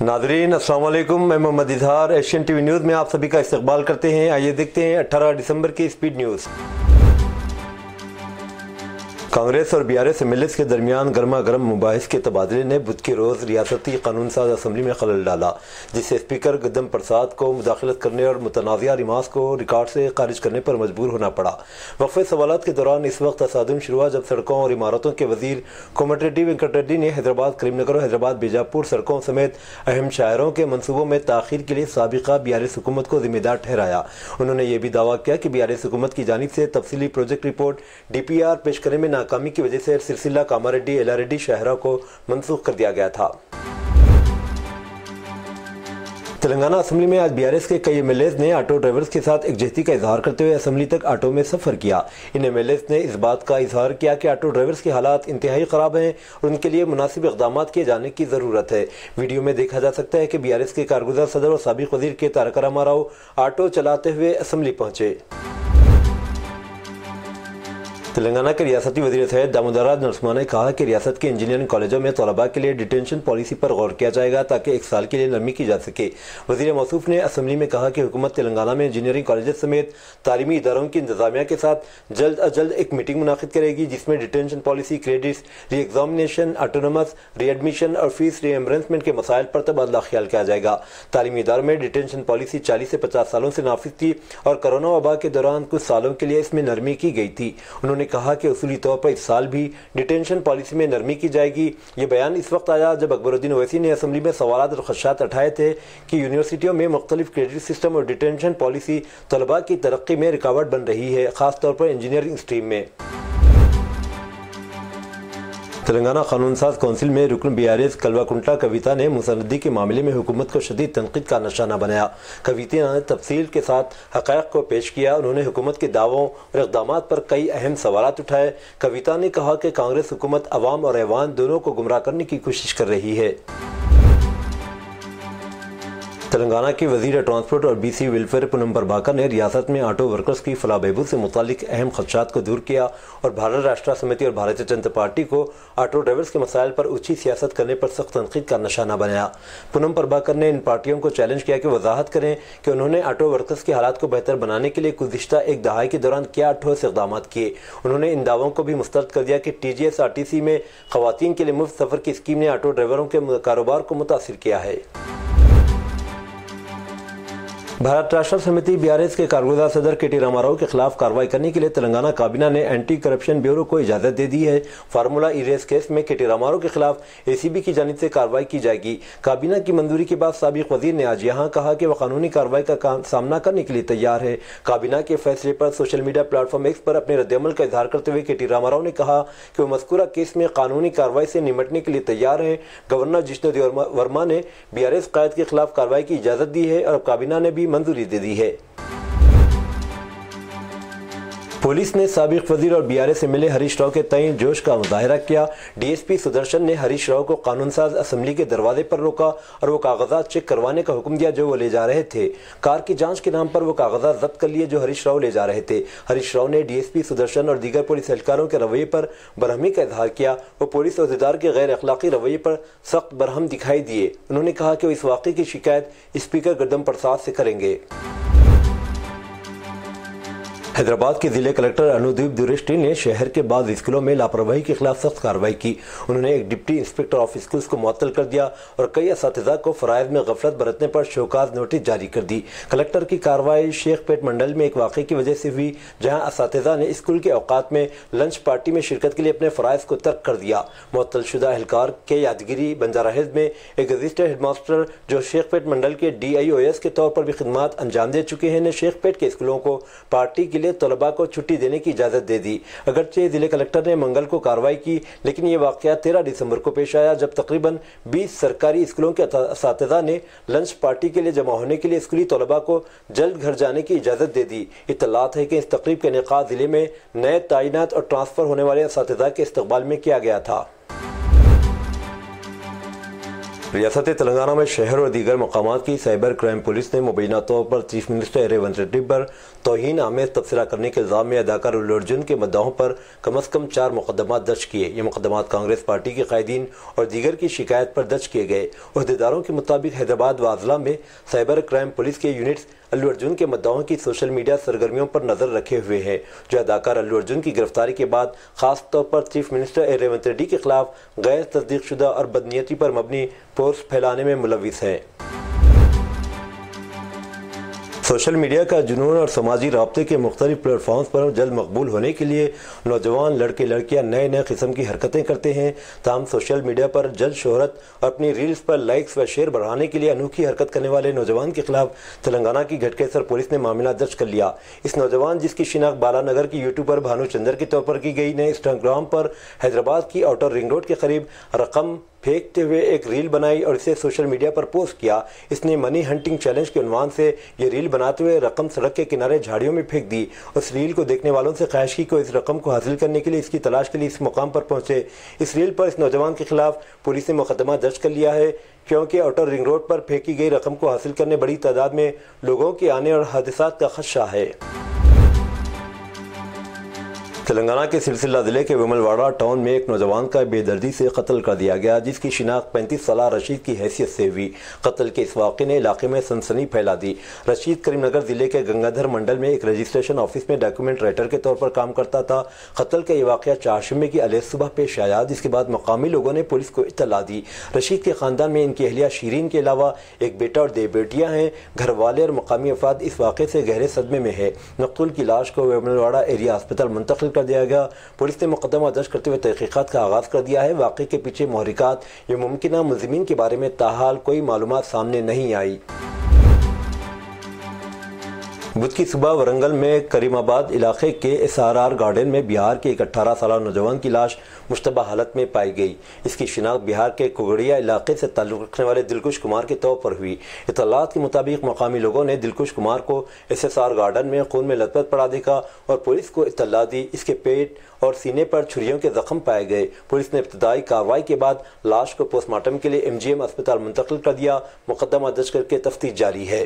नाज़रीन अस्सलाम वालेकुम, मैं Mohammad Izhar Asian TV news में आप सभी का इस्तकबाल करते हैं। आइए देखते हैं 18 दिसंबर की स्पीड न्यूज़। कांग्रेस और बीआरएस एमएलए के दरमियान गर्मा गर्म मुबाहिस के तबादले ने बुध के रोज़ रियासती कानून साज असम्बली में खलल डाला, जिससे स्पीकर गद्दम प्रसाद को मुदाखलत करने और मुतनाज़िया रिमार्क्स को रिकॉर्ड से खारिज करने पर मजबूर होना पड़ा। वक्फे सवालात के दौरान इस वक्त तसादुम शुरू हुआ जब सड़कों और इमारतों के वजीर कोमटिरेड्डी वेंकट रेड्डी ने हैदराबाद करीमनगर और हैदराबाद बीजापुर सड़कों समेत अहम शाहरों के मनसूबों में ताखीर के लिए साबिका बीआरएस हुकूमत को जिम्मेदार ठहराया। उन्होंने ये भी दावा किया कि बीआरएस हुकूमत की जानिब से तफसीली प्रोजेक्ट रिपोर्ट DPR पेश करने में नाकामी की वजह से सिलसिला कामारेड्डी एलारेड्डी शहरों को मनसूख कर दिया गया था। तेलंगाना असम्बली में आज बीआरएस के कई एमएलएज ने ऑटो ड्राइवर्स के साथ एकजहती का इजहार करते हुए असम्बली तक ऑटो में सफर किया। इन एमएलएज ने इस बात का इजहार किया कि ऑटो ड्राइवर्स के हालात इंतहाई खराब हैं और उनके लिए मुनासिब इक़दाम किए जाने की जरूरत है। वीडियो में देखा जा सकता है कि बीआरएस के कारगुजार सदर और साबिक वजीर के तारक रामाराव ऑटो चलाते हुए असम्बली पहुंचे। तेलंगाना के रियासती वज़ीर सैयद दामोदर नरसिम्हा ने कहा कि रियासत के इंजीनियरिंग कॉलेजों में तलबा के लिए डिटेंशन पॉलिसी पर गौर किया जाएगा ताकि 1 साल के लिए नरमी की जा सके। वज़ीर मौसूफ ने असम्बली में कहा कि हुकूमत तेलंगाना में इंजीनियरिंग कॉलेज समेत तालीमी इदारों की इंतजामिया के साथ जल्द अज जल्द एक मीटिंग मुनाकिद करेगी, जिसमें detention policy, credits, re examination, autonomous readmission और फीस रीएम्बर्समेंट के मसाइल पर तबादला ख्याल किया जाएगा। तालीमी इदारों में डिटेंशन पॉलिसी 40 से 50 सालों से नाफिज थी और कोरोना वबा के दौरान कुछ सालों के लिए इसमें नरमी की गई थी। उन्होंने कहा कि उसूली तौर पर इस साल भी डिटेंशन पॉलिसी में नरमी की जाएगी। ये बयान इस वक्त आया जब अकबरुद्दीन ओवैसी ने असम्बली में सवालात और खदशात उठाए थे कि यूनिवर्सिटियों में मुख्तलिफ क्रेडिट सिस्टम और डिटेंशन पॉलिसी तलबा की तरक्की में रुकावट बन रही है, खासतौर पर इंजीनियरिंग स्ट्रीम में। तेलंगाना कानून साज कौंसिल में रुकन बीआरएस कलवाकुंटला कविता ने मुसन्नदी के मामले में हुकूमत को शदीद तनकीद का निशाना बनाया। कविता ने तफसील के साथ हक़ाइक़ को पेश किया। उन्होंने हुकूमत के दावों और इक़दामात पर कई अहम सवालात उठाए। कविता ने कहा कि कांग्रेस हुकूमत अवाम और ऐवान दोनों को गुमराह करने की कोशिश कर रही है। तेलंगाना के वजीर ट्रांसपोर्ट और BC वेलफेयर पूनम प्रभाकर ने रियासत में ऑटो वर्कर्स की फलाह बहबूद से मुतालिक अहम खदशात को दूर किया और भारत राष्ट्र समिति और भारतीय जनता पार्टी को ऑटो ड्राइवर्स के मसाइल पर ऊंची सियासत करने पर सख्त तनकीद का निशाना बनाया। पूनम प्रभाकर ने इन पार्टियों को चैलेंज किया कि वजाहत करें कि उन्होंने ऑटो वर्कर्स के हालात को बेहतर बनाने के लिए गुज़िश्ता एक दहाई के दौरान क्या ठोस इक़दाम किए। उन्होंने इन दावों को भी मुस्तरद कर दिया कि TGSRTC में ख़वातीन के लिए मुफ्त सफ़र की स्कीम ने ऑटो ड्राइवरों के कारोबार को मुतासिर किया है। भारत राष्ट्र समिति BRS के कारगुजार सदर KT रामाराव के खिलाफ कार्रवाई करने के लिए तेलंगाना काबीना ने एंटी करप्शन ब्यूरो को इजाज़त दे दी है। फार्मूला ई-रेस केस में KT रामाराव के खिलाफ ACB की जानिब से कार्रवाई की जाएगी। काबीना की मंजूरी के बाद साबिक वजीर ने आज यहाँ कहा कि वह कानूनी कार्रवाई का सामना करने के लिए तैयार है। काबीना के फैसले पर सोशल मीडिया प्लेटफॉर्म X पर अपने रद्दअमल का इजहार करते हुए KT रामाराव ने कहा कि वह मज़कूरा केस में कानूनी कार्रवाई से निमटने के लिए तैयार है। गवर्नर जिष्णु देव वर्मा ने BRS कायद के खिलाफ कार्रवाई की इजाज़त दी है और काबीना ने भी मंजूरी दे दी है। पुलिस ने साबिक वजीर और BRS एमएलए हरीश राव के तय जोश का मुजाहिरा किया। DSP सुदर्शन ने हरीश राव को कानून साज असम्बली के दरवाजे पर रोका और वो कागजात चेक करवाने का हुक्म दिया जो वो ले जा रहे थे। कार की जांच के नाम पर वो कागजात जब्त कर लिए जो हरीश राव ले जा रहे थे। हरीश राव ने DSP सुदर्शन और दीगर पुलिस एहलकारों के रवैये पर बरहमी का इजहार किया। वो पुलिस अहदेदार के गैर अखलाकी रवैये पर सख्त बरहम दिखाई दिए। उन्होंने कहा कि वो इस वाक़े की शिकायत स्पीकर गद्दम प्रसाद से करेंगे। हैदराबाद के जिले कलेक्टर अनुदीप दुरेष्टी ने शहर के बाद स्कूलों में लापरवाही के खिलाफ सख्त कार्रवाई की। उन्होंने एक डिप्टी इंस्पेक्टर ऑफ स्कूल्स को मुअत्तल कर दिया और कई असातिज़ा को फ़राइज़ में गफलत बरतने पर शोकाज नोटिस जारी कर दी। कलेक्टर की कार्रवाई शेखपेट मंडल में एक वाक़े की वजह से हुई जहाँ असातिज़ा ने स्कूल के औकात में लंच पार्टी में शिरकत के लिए अपने फ़राइज़ को तर्क कर दिया। मुअत्तल शुदा एहलकार के यादगिरी बंजारा हिल्स में एक रजिस्टर्ड हेडमास्टर जो शेखपेट मंडल के DIOS के तौर पर भी खिदमात अंजाम दे चुके हैं ने शेखपेट के स्कूलों को पार्टी के तलबा को छुट्टी देने की इजाज़त दे दी। अगरचे जिले कलेक्टर ने मंगल को कार्रवाई की, लेकिन ये वाक़या 13 दिसंबर को पेश आया जब तकरीबन 20 सरकारी स्कूलों के असातिज़ा ने लंच पार्टी के लिए जमा होने के लिए स्कूली तलबा को जल्द घर जाने की इजाज़त दे दी। इत्तलात है कि इस तकरीब का इनेकाद जिले में नए तैनात और ट्रांसफ़र होने वाले असातिज़ा के इस्तकबाल में किया गया था। रियासत तेलंगाना में शहर और दीगर मकामात की साइबर क्राइम पुलिस ने मुबैना तौर पर चीफ मिनिस्टर रेवंत रेड्डी पर तौहीन आमेज तबसरा करने के इल्जाम में अदाकार अल्लू अर्जुन के मद्दाहों पर कम अज़ कम 4 मुकदमा दर्ज किए। ये मुकदमा कांग्रेस पार्टी के कायदीन और दीगर की शिकायत पर दर्ज किए गए। अहदेदारों के मुताबिक हैदराबाद व अजला में साइबर क्राइम पुलिस के यूनिट्स अल्लू अर्जुन के मद्दाहों की सोशल मीडिया सरगर्मियों पर नजर रखे हुए हैं, जो अदाकार अल्लू अर्जुन की गिरफ्तारी के बाद खास तौर पर चीफ मिनिस्टर रेवंत रेड्डी के खिलाफ गैर तस्दीकशुदा और बदनीयती पर मबनी पोस्ट फैलाने में मुलविस हैं। सोशल मीडिया का जुनून और समाजी राब्ते के मुख्तलिफ प्लेटफॉर्म्स पर जल्द मकबूल होने के लिए नौजवान लड़के लड़कियां नए नए किस्म की हरकतें करते हैं। ताहम सोशल मीडिया पर जल्द शोहरत और अपनी रील्स पर लाइक्स व शेयर बढ़ाने के लिए अनोखी हरकत करने वाले नौजवान के खिलाफ तेलंगाना की घटकेसर पुलिस ने मामला दर्ज कर लिया। इस नौजवान, जिसकी शिनाख्त बालानगर की यूट्यूबर भानु चंदर के तौर पर की गई, ने इंस्टाग्राम पर हैदराबाद की आउटर रिंग रोड के करीब रकम फेंकते हुए एक रील बनाई और इसे सोशल मीडिया पर पोस्ट किया। इसने मनी हंटिंग चैलेंज के उन्वान से ये रील बनाते हुए रकम सड़क के किनारे झाड़ियों में फेंक दी। उस रील को देखने वालों से ख्वाहिश की को इस रकम को हासिल करने के लिए इसकी तलाश के लिए इस मुकाम पर पहुंचे। इस रील पर इस नौजवान के खिलाफ पुलिस ने मुकदमा दर्ज कर लिया है, क्योंकि आउटर रिंग रोड पर फेंकी गई रकम को हासिल करने बड़ी तादाद में लोगों के आने और हादसात का खदशा है। तेलंगाना के सिलसिला जिले के विमलवाड़ा टाउन में एक नौजवान का बेदर्दी से कत्ल कर दिया गया, जिसकी शिनाख्त 35 साला रशीद की हैसियत से हुई। कत्ल के इस वाक़े ने इलाके में सनसनी फैला दी। रशीद करीमनगर जिले के गंगाधर मंडल में एक रजिस्ट्रेशन ऑफिस में डॉक्यूमेंट राइटर के तौर पर काम करता था। कत्ल का ये वाक़या चारशंबे की अलग सुबह पेश आया, जिसके बाद मकामी लोगों ने पुलिस को इत्तला दी। रशीद के खानदान में इनकी अहलिया शीरीन के अलावा एक बेटा और 2 बेटियां हैं। घर वाले और मकामी अफराद इस वाक़े से गहरे सदमे में है। मकतूल की लाश को विमलवाड़ा एरिया अस्पताल मुंतकिल कर दिया गया। पुलिस ने मुकदमा दर्ज करते हुए तहकीकात का आगाज कर दिया है। वाक़े के पीछे मुहर्रिकात या मुमकिना मुलज़िमीन के बारे में ताहाल कोई मालूमात सामने नहीं आई। बुध की सुबह वरंगल में करीमाबाद इलाके के SRR गार्डन में बिहार के एक 18 साला नौजवान की लाश मुश्तबा हालत में पाई गई। इसकी शिनाख्त बिहार के कुगड़िया इलाके से ताल्लुक़ रखने वाले दिलकुश कुमार के तौर पर हुई। इत्तलात के मुताबिक मकामी लोगों ने दिलकुश कुमार को SSR गार्डन में खून में लथपथ पड़ा देखा और पुलिस को इत्तला दी। इसके पेट और सीने पर छुरियों के जख्म पाए गए। पुलिस ने इब्तदाई कार्रवाई के बाद लाश को पोस्टमार्टम के लिए MGM अस्पताल मुंतकिल कर दिया। मुकदमा दर्ज करके तफ्तीश जारी है।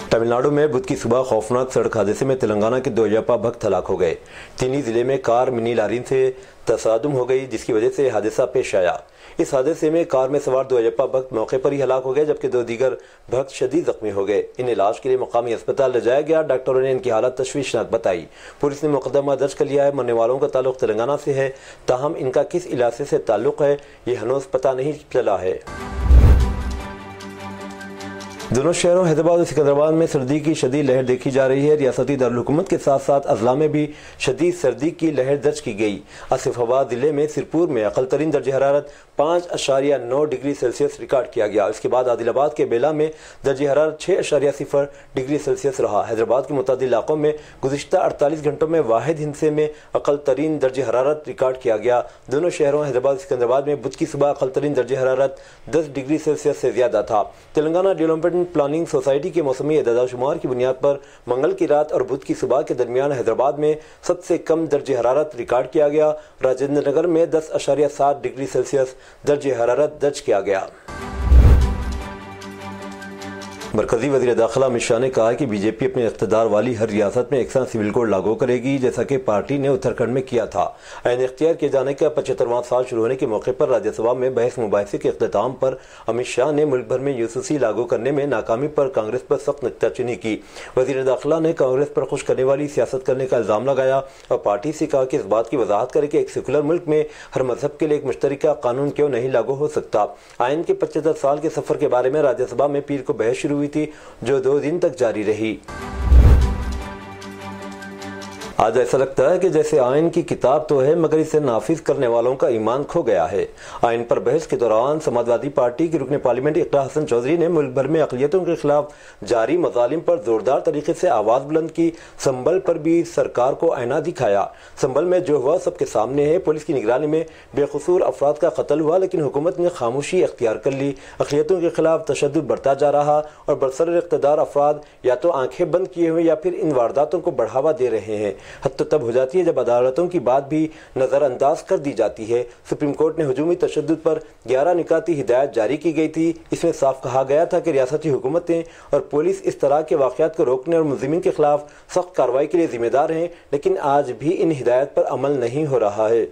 तमिलनाडु में बुध की सुबह खौफनाक सड़क हादसे में तेलंगाना के 2 अयप्पा भक्त हलाक हो गए। तिनी जिले में कार मिनी लारीन से तसादुम हो गई, जिसकी वजह से हादसा पेश आया। इस हादसे में कार में सवार 2 अयप्पा भक्त मौके पर ही हलाक हो गए, जबकि 2 दीगर भक्त शदीद जख्मी हो गए। इन्हें इलाज के लिए मकामी अस्पताल ले जाया गया। डॉक्टरों ने इनकी हालत तशवीशनाक बताई। पुलिस ने मुकदमा दर्ज कर लिया है। मरने वालों का ताल्लुक तेलंगाना से है, ताहम इनका किस इलाके से ताल्लुक है ये हनूज पता नहीं चला है। दोनों शहरों हैदराबाद और सिकंदराबाद में सर्दी की शदीद लहर देखी जा रही है। रियासती दारुल-हुकूमत के साथ साथ अजला में भी शदीद सर्दी की लहर दर्ज की गई। आसिफाबाद जिले में सिरपुर में अक़ल तरीन दर्ज हरारत 5.9 डिग्री सेल्सियस रिकॉर्ड किया गया। इसके बाद आदिलाबाद के बेला में दर्ज हरारत 6.0 डिग्री सेल्सियस रहा। हैदराबाद के मुतादिल इलाकों में गुज़िश्ता 48 घंटों में वाहिद हिस्से में अक़ल तरीन दर्ज हरारत रिकॉर्ड किया गया। दोनों शहरों हैदराबाद और सिकंदराबाद में बुध की सुबह अक़ल तरीन दर्ज हरारत 10 डिग्री सेल्सियस से ज्यादा था। तेलंगाना डेवलपमेंट प्लानिंग सोसाइटी के मौसमी एदाद-ओ-शुमार की बुनियाद पर मंगल की रात और बुध की सुबह के दरमियान हैदराबाद में सबसे कम दर्ज हरारत रिकॉर्ड किया गया। राजेंद्र नगर में 10.7 डिग्री सेल्सियस दर्ज हरारत दर्ज किया गया। मरकजी वज़ीर दाखिला अमित शाह ने कहा है कि बीजेपी अपने इख्तियार वाली हर रियासत में एकसा सिविल कोड लागू करेगी, जैसा कि पार्टी ने उत्तराखंड में किया था। ऐन इख्तियार किए जाने का 75वां साल शुरू होने के मौके पर राज्यसभा में बहस मुबाहिसे के इख्तिताम पर अमित शाह ने मुल्क भर में यूसीसी लागू करने में नाकामी पर कांग्रेस पर सख्त नुक्ताचीनी की। वज़ीर दाखिला ने कांग्रेस पर खुश करने वाली सियासत करने का इल्ज़ाम लगाया और पार्टी से कहा कि इस बात की वजाहत करे कि एक सेकुलर मुल्क में हर मजहब के लिए एक मुश्तरका कानून क्यों नहीं लागू हो सकता। आइन के 75 साल के सफर के बारे में राज्यसभा में पीर को बहस शुरू हुई थी, जो 2 दिन तक जारी रही। आज ऐसा लगता है कि जैसे आइन की किताब तो है, मगर इसे नाफिज करने वालों का ईमान खो गया है। आइन पर बहस के दौरान समाजवादी पार्टी की रुकन पार्लियामेंट इकरा हसन चौधरी ने मुल्क भर में अक़लियतों के खिलाफ जारी मज़ालिम पर जोरदार तरीके से आवाज़ बुलंद की। संभल पर भी सरकार को आईना दिखाया। संभल में जो हुआ सबके सामने है। पुलिस की निगरानी में बेकसूर अफराद का कत्ल हुआ, लेकिन हुकूमत ने खामोशी अख्तियार कर ली। अक़लियतों के खिलाफ तशद्दुद बढ़ता जा रहा और बरसर इक़्तिदार अफराद या तो आंखें बंद किए हुए या फिर इन वारदातों को बढ़ावा दे रहे हैं। हद तो तब हो जाती है जब अदालतों की बात भी नज़रअंदाज कर दी जाती है। सुप्रीम कोर्ट ने हुजूमी तशद्दुद पर 11 निकाती हिदायत जारी की गई थी। इसमें साफ कहा गया था कि रियासती हुकूमतें और पुलिस इस तरह के वाक़यात को रोकने और मुलज़िमीन के खिलाफ सख्त कार्रवाई के लिए जिम्मेदार हैं, लेकिन आज भी इन हिदायत पर अमल नहीं हो रहा है।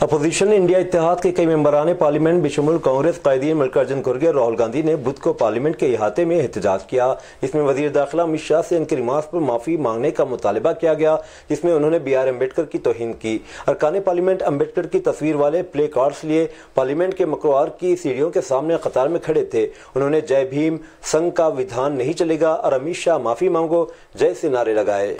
अपोजिशन इंडिया इत्तेहाद के कई मेंबरान पार्लियामेंट बेशुमार कांग्रेस कायदीन मल्लिकार्जुन खड़गे और राहुल गांधी ने बुध को पार्लियामेंट के अहाते में एहतजाज किया। इसमें वजीर दाखिला अमित शाह से इनकी रिमार्क्स पर माफ़ी मांगने का मुतालबा किया गया, जिसमें उन्होंने BR अम्बेडकर की तौहीन की। अरकान पार्लियामेंट अम्बेडकर की तस्वीर वाले प्ले कार्ड्स लिए पार्लियामेंट के मकवार की सीढ़ियों के सामने कतार में खड़े थे। उन्होंने जय भीम, संघ का विधान नहीं चलेगा और अमित शाह माफ़ी मांगो जय से नारे लगाए।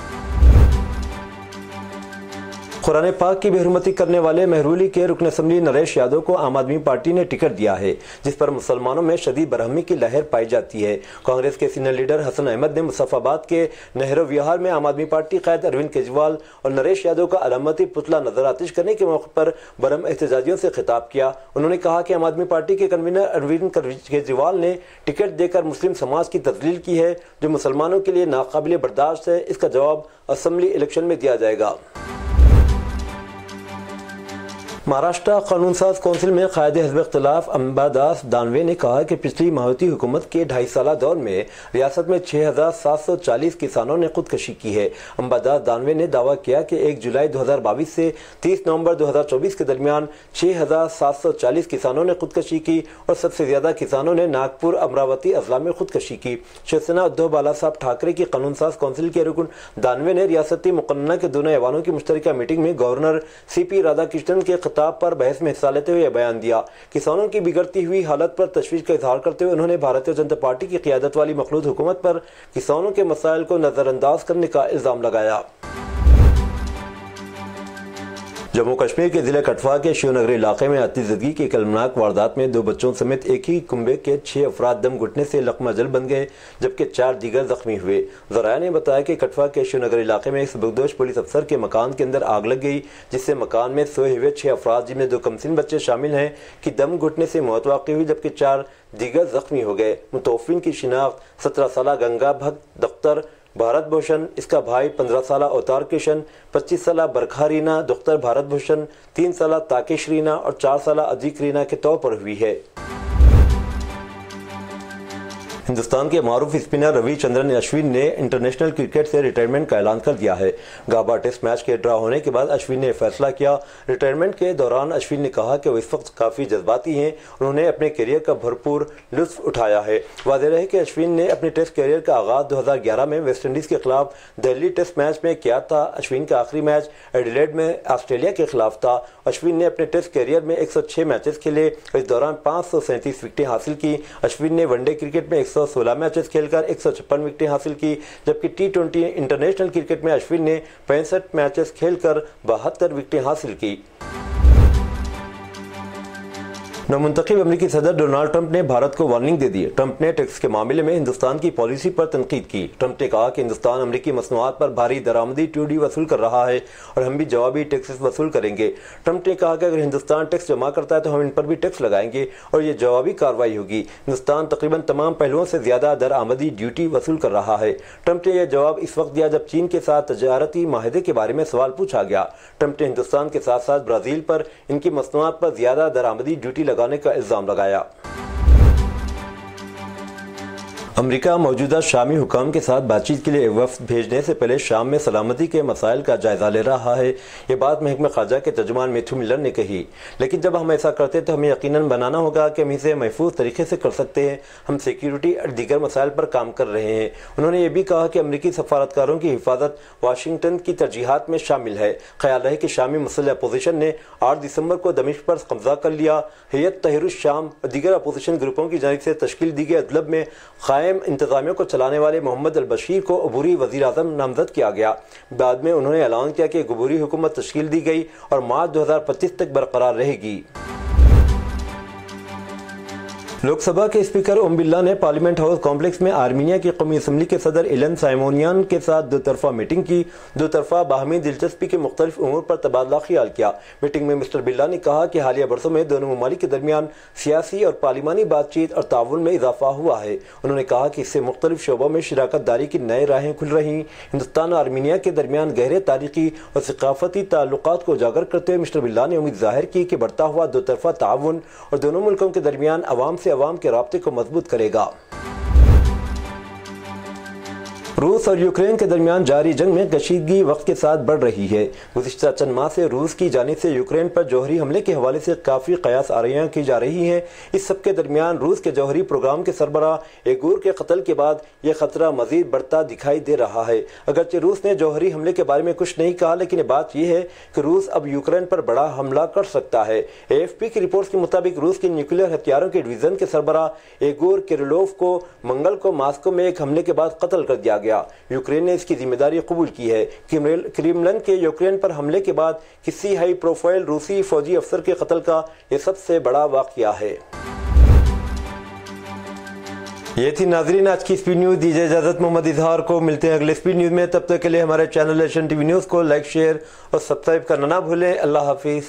कुरान पाक की बेहुरमती करने वाले महरूली के रुकन असम्बली नरेश यादव को आम आदमी पार्टी ने टिकट दिया है, जिस पर मुसलमानों में शदीद बरहमी की लहर पाई जाती है। कांग्रेस के सीनियर लीडर हसन अहमद ने मुजफ्फराबाद के नेहरू विहार में आम आदमी पार्टी कायद अरविंद केजरीवाल और नरेश यादव का अलामती पुतला नजर आतिश करने के मौके पर बरहम एहतजाजियों से खिताब किया। उन्होंने कहा कि आम आदमी पार्टी के कन्वीनर अरविंद केजरीवाल ने टिकट देकर मुस्लिम समाज की तजलील की है, जो मुसलमानों के लिए नाकाबिले बर्दाश्त है। इसका जवाब असम्बली इलेक्शन में दिया जाएगा। महाराष्ट्र कानून साज कौंसिल में कायद हिज़्ब इख्तिलाफ अंबादास दानवे ने कहा कि पिछली माहौती हुकूमत के 2.5 साला दौर में रियासत में 6,740 किसानों ने खुदकशी की है। अंबादास दानवे ने दावा किया कि 1 जुलाई 2022 से 30 नवंबर 2024 के दरमियान 6,740 किसानों ने खुदकशी की और सबसे ज्यादा किसानों ने नागपुर अमरावती अजला में खुदकशी की। शिवसेना उद्धव बाला साहब ठाकरे की कानून साज कौंसिल के रुकन दानवे ने रियासती मुकन्ना के दोनों ऐवानों की मुश्तरका मीटिंग में गवर्नर CP राधाकृष्णन के खिताब पर बहस में हिस्सा लेते हुए यह बयान दिया। किसानों की बिगड़ती हुई हालत पर तशवीश का इजहार करते हुए उन्होंने भारतीय जनता पार्टी की क़ियादत वाली मखलूत हुकूमत पर किसानों के मसाइल को नजरअंदाज करने का इल्जाम लगाया। जम्मू कश्मीर के जिले कठवा के शिवनगरी इलाके में आतिशदगी की कलमनाक वारदात में 2 बच्चों समेत एक ही कुंबे के 6 अफराद दम घुटने से लकमा जल बन गए, जबकि 4 दीगर जख्मी हुए। ज़राया ने बताया कि कठवा के शिवनगरी इलाके में एक सबकदोश पुलिस अफसर के मकान के अंदर आग लग गई, जिससे मकान में सोए हुए 6 अफराद, जिनमें 2 कमसिन बच्चे शामिल हैं, की दम घुटने से मौत वाक़ई हुई, जबकि 4 दीगर जख्मी हो गए। मुतवफ़्फ़िन की शिनाख्त 17 साला गंगा भक्त दख्तर भारत भूषण, इसका भाई 15 साला अवतार किशन, 25 साला बरखा रीना दख्तर भारत भूषण, 3 साला ताकिश रीना और 4 साला अजीक रीना के तौर पर हुई है। हिंदुस्तान के मारूफ स्पिनर रविचंद्रन अश्विन ने इंटरनेशनल क्रिकेट से रिटायरमेंट का ऐलान कर दिया है। गाबा टेस्ट मैच के ड्रा होने के बाद अश्विन ने फैसला किया। रिटायरमेंट के दौरान अश्विन ने कहा कि वो इस वक्त काफ़ी जज्बाती हैं, उन्होंने अपने करियर का भरपूर लुत्फ उठाया है। वाज़ेह रहे कि अश्विन ने अपने टेस्ट करियर का आगाज़ 2011 में वेस्टइंडीज़ के खिलाफ दिल्ली टेस्ट मैच में किया था। अश्विन का आखिरी मैच एडिलेड में ऑस्ट्रेलिया के खिलाफ था। अश्विन ने अपने टेस्ट करियर में 106 मैचेस खेले, इस दौरान 537 विकेटें हासिल की। अश्विन ने वनडे क्रिकेट में 116 मैचेस खेलकर 156 विकेटें हासिल की, जबकि T20 इंटरनेशनल क्रिकेट में अश्विन ने 65 मैचेस खेलकर 72 विकेटें हासिल की। नवमुंतखब अमेरिकी सदर डोनाल्ड ट्रंप ने भारत को वार्निंग दे दी। ट्रंप ने टैक्स के मामले में हिंदुस्तान की पॉलिसी पर तनकीद की। ट्रंप ने कहा कि हिंदुस्तान अमेरिकी मसनूआत पर भारी दरामदी ड्यूटी वसूल कर रहा है और हम भी जवाबी टैक्स वसूल करेंगे। ट्रंप ने कहा कि अगर हिंदुस्तान टैक्स जमा करता है तो हम इन पर भी टैक्स लगाएंगे और ये जवाबी कार्रवाई होगी। हिंदुस्तान तकरीबन तमाम पहलुओं से ज्यादा दरामदी ड्यूटी वसूल कर रहा है। ट्रंप ने यह जवाब इस वक्त दिया जब चीन के साथ तजारती माहिदे के बारे में सवाल पूछा गया। ट्रंप ने हिंदुस्तान के साथ साथ ब्राजील पर इनकी मसनूआत पर ज्यादा दरामदी ड्यूटी लगाने का इल्जाम लगाया। अमेरिका मौजूदा शामी हुकाम के साथ बातचीत के लिए वफ्द भेजने से पहले शाम में सलामती के मसाइल का जायजा ले रहा है। ये बात महकमा खारजा के तर्जुमान मैथ्यू मिलर ने कही। लेकिन जब हम ऐसा करते तो हमें यकीनन बनाना होगा कि हम इसे महफूज तरीके से कर सकते हैं। हम सिक्योरिटी और दीगर मसाइल पर काम कर रहे हैं। उन्होंने ये भी कहा कि अमेरिकी सफारतकारों की हिफाजत वाशिंगटन की तरजीहात में शामिल है। ख्याल रहे कि शामी मुसल्लह अपोजिशन ने 8 दिसंबर को दमिश्क पर कब्जा कर लिया। हैयत तहरीर शाम और दीगर अपोजिशन ग्रुपों की जानिब से तश्कील दी गई अदलब में इंतजामिया को चलाने वाले मोहम्मद अल बशीर को अबूरी वज़ीर आज़म नामजद किया गया। बाद में उन्होंने ऐलान किया कि अबूरी हुकूमत तश्कील दी गई और मार्च 2025 तक बरकरार रहेगी। लोकसभा के स्पीकर ओम बिरला ने पार्लियामेंट हाउस कॉम्प्लेक्स में आर्मीनिया की कौमी असम्बली के सदर इलन साइमोनियन के साथ दोतरफा मीटिंग की। दोतरफा बाहमी दिलचस्पी के मुख्तलिफ उमूर पर तबादला ख्याल किया। मीटिंग में मिस्टर बिरला ने कहा कि हालिया बरसों में दोनों ममालिक के दरमियान सियासी और पार्लिमानी बातचीत और ताउन में इजाफा हुआ है। उन्होंने कहा कि इससे मुख्तलिफ शोबों में शराकत दारी की नई राहें खुल रही। हिंदुस्तान और आर्मीनिया के दरमियान गहरे तारीखी और सकाफती ताल्लुकात को उजागर करते हुए मिस्टर बिरला ने उम्मीद जाहिर की कि बढ़ता हुआ दोतरफा ताउन और दोनों मुल्कों के दरमियान अवाम से अवाम के राब्ते को मजबूत करेगा। रूस और यूक्रेन के दरमियान जारी जंग में कशीदगी वक्त के साथ बढ़ रही है। गुज़िश्ता चंद माह से रूस की जानिब से यूक्रेन पर जौहरी हमले के हवाले से काफ़ी कयास आराइयाँ की जा रही हैं। इस सब के दरमियान रूस के जौहरी प्रोग्राम के सरबराह एगूर के कत्ल के बाद यह खतरा मजीद बढ़ता दिखाई दे रहा है। अगरचे रूस ने जौहरी हमले के बारे में कुछ नहीं कहा, लेकिन बात यह है कि रूस अब यूक्रेन पर बड़ा हमला कर सकता है। AFP की रिपोर्ट के मुताबिक रूस के न्यूक्लियर हथियारों के डिवीज़न के सरबराह एगोर किरिलोव को मंगल को मास्को में एक हमले के बाद कत्ल कर दिया गया। यूक्रेन ने इसकी जिम्मेदारी कबूल की है। क्रेमलिन के यूक्रेन पर हमले के बाद किसी हाई प्रोफाइल रूसी फौजी अफसर के कत्ल का यह सबसे बड़ा वाकया है। ये थी नाजरीन आज की स्पीड न्यूज। दीजिए इजाजत मोहम्मद इजहार को। मिलते हैं अगले स्पीड न्यूज में। तब तक के लिए हमारे चैनल एशन टीवी न्यूज को लाइक, शेयर और सब्सक्राइब करना ना भूलें। अल्लाह हाफिज।